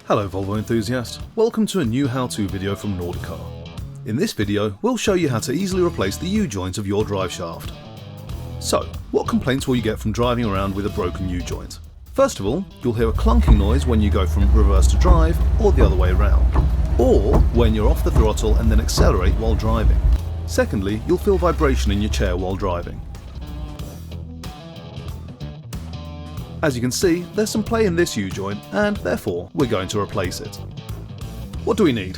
Hello Volvo enthusiast, welcome to a new how-to video from Nordicar. In this video we'll show you how to easily replace the U-joint of your drive shaft. So, what complaints will you get from driving around with a broken U-joint? First of all, you'll hear a clunking noise when you go from reverse to drive or the other way around, or when you're off the throttle and then accelerate while driving. Secondly, you'll feel vibration in your chair while driving. As you can see, there's some play in this U-joint and therefore we're going to replace it. What do we need?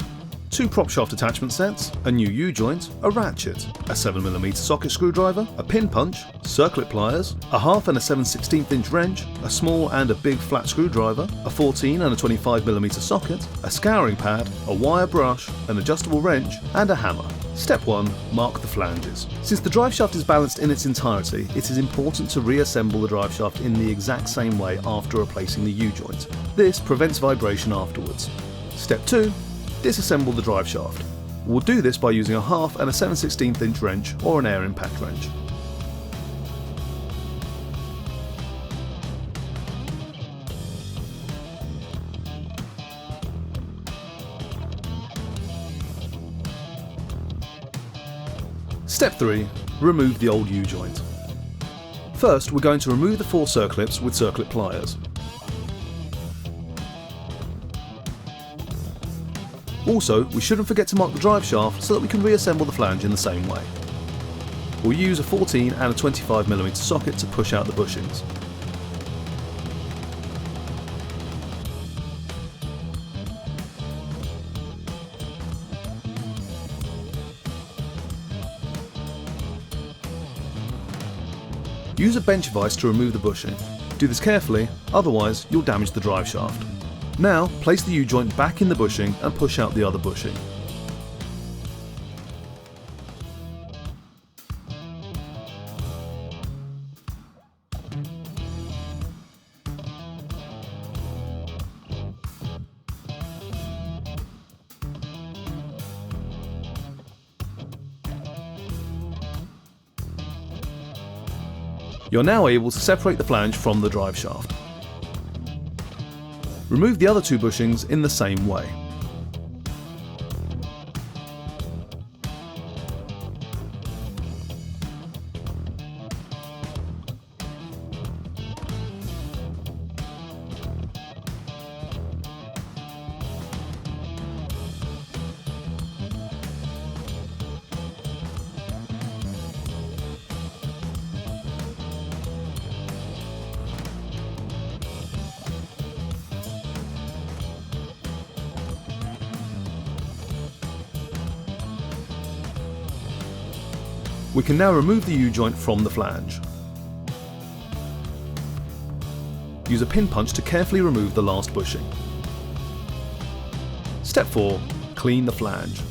2 prop shaft attachment sets, a new U-joint, a ratchet, a 7mm socket screwdriver, a pin punch, circlip pliers, a 1/2 and a 7/16 inch wrench, a small and a big flat screwdriver, a 14 and a 25mm socket, a scouring pad, a wire brush, an adjustable wrench and a hammer. Step 1. Mark the flanges. Since the drive shaft is balanced in its entirety, it is important to reassemble the drive shaft in the exact same way after replacing the U-joint. This prevents vibration afterwards. Step 2. Disassemble the drive shaft. We'll do this by using a 1/2 and a 7/16 inch wrench or an air impact wrench. Step 3. Remove the old U-joint. First, we're going to remove the 4 circlips with circlip pliers. Also, we shouldn't forget to mark the drive shaft so that we can reassemble the flange in the same way. We'll use a 14 and a 25mm socket to push out the bushings. Use a bench vise to remove the bushing. Do this carefully, otherwise you'll damage the drive shaft. Now, place the U-joint back in the bushing and push out the other bushing. You're now able to separate the flange from the drive shaft. Remove the other 2 bushings in the same way. We can now remove the U-joint from the flange. Use a pin punch to carefully remove the last bushing. Step 4. Clean the flange.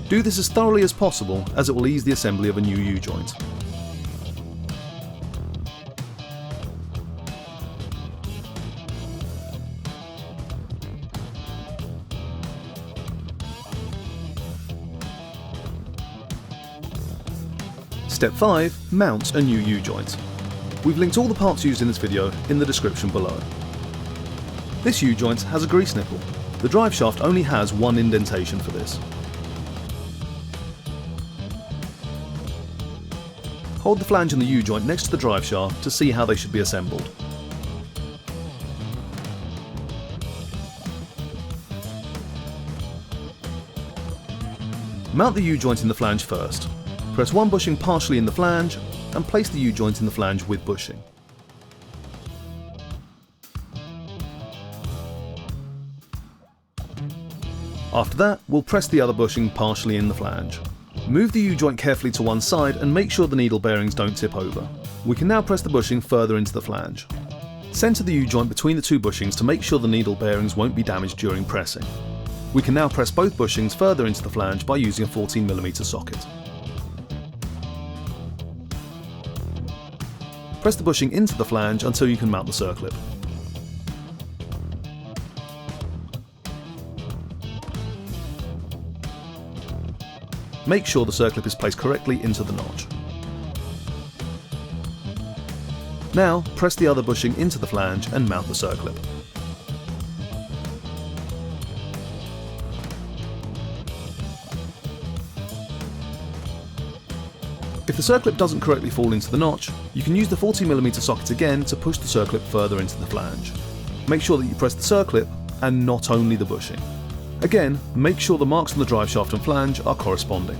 Do this as thoroughly as possible as it will ease the assembly of a new U-joint. Step 5. Mount a new U-joint. We've linked all the parts used in this video in the description below. This U-joint has a grease nipple. The drive shaft only has 1 indentation for this. Hold the flange and the U-joint next to the drive shaft to see how they should be assembled. Mount the U-joint in the flange first. Press 1 bushing partially in the flange and place the U-joint in the flange with bushing. After that, we'll press the other bushing partially in the flange. Move the U-joint carefully to one side and make sure the needle bearings don't tip over. We can now press the bushing further into the flange. Center the U-joint between the 2 bushings to make sure the needle bearings won't be damaged during pressing. We can now press both bushings further into the flange by using a 14mm socket. Press the bushing into the flange until you can mount the circlip. Make sure the circlip is placed correctly into the notch. Now press the other bushing into the flange and mount the circlip. the circlip doesn't correctly fall into the notch, you can use the 40mm socket again to push the circlip further into the flange. Make sure that you press the circlip and not only the bushing. Again, make sure the marks on the drive shaft and flange are corresponding.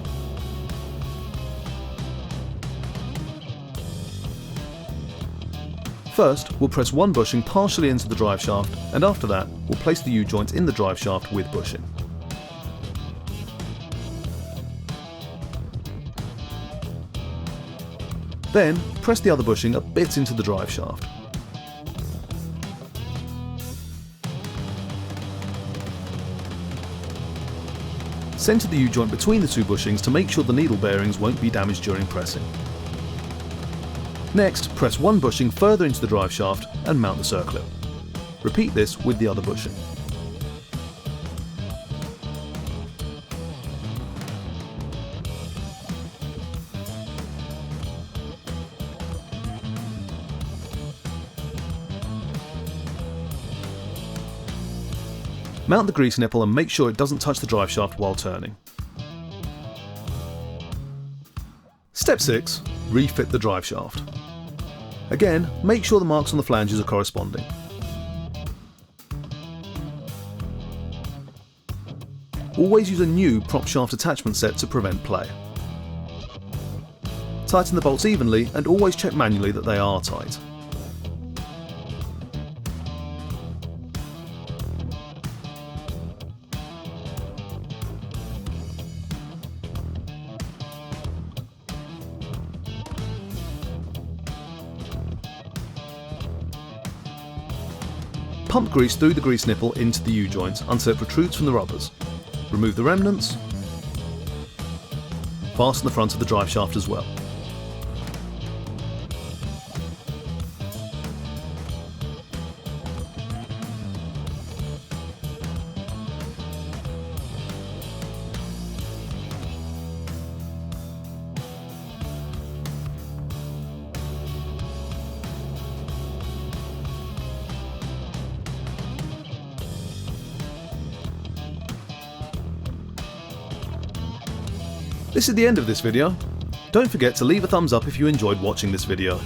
First, we'll press one bushing partially into the drive shaft, and after that, we'll place the U-joint in the drive shaft with bushing. Then, press the other bushing a bit into the drive shaft. Centre the U-joint between the two bushings to make sure the needle bearings won't be damaged during pressing. Next, press one bushing further into the drive shaft and mount the circlip. Repeat this with the other bushing. Mount the grease nipple and make sure it doesn't touch the drive shaft while turning. Step 6. Refit the drive shaft. Again, make sure the marks on the flanges are corresponding. Always use a new prop shaft attachment set to prevent play. Tighten the bolts evenly and always check manually that they are tight. Pump grease through the grease nipple into the U-joint until it protrudes from the rubbers. Remove the remnants. Fasten the front of the drive shaft as well. This is the end of this video. Don't forget to leave a thumbs up if you enjoyed watching this video.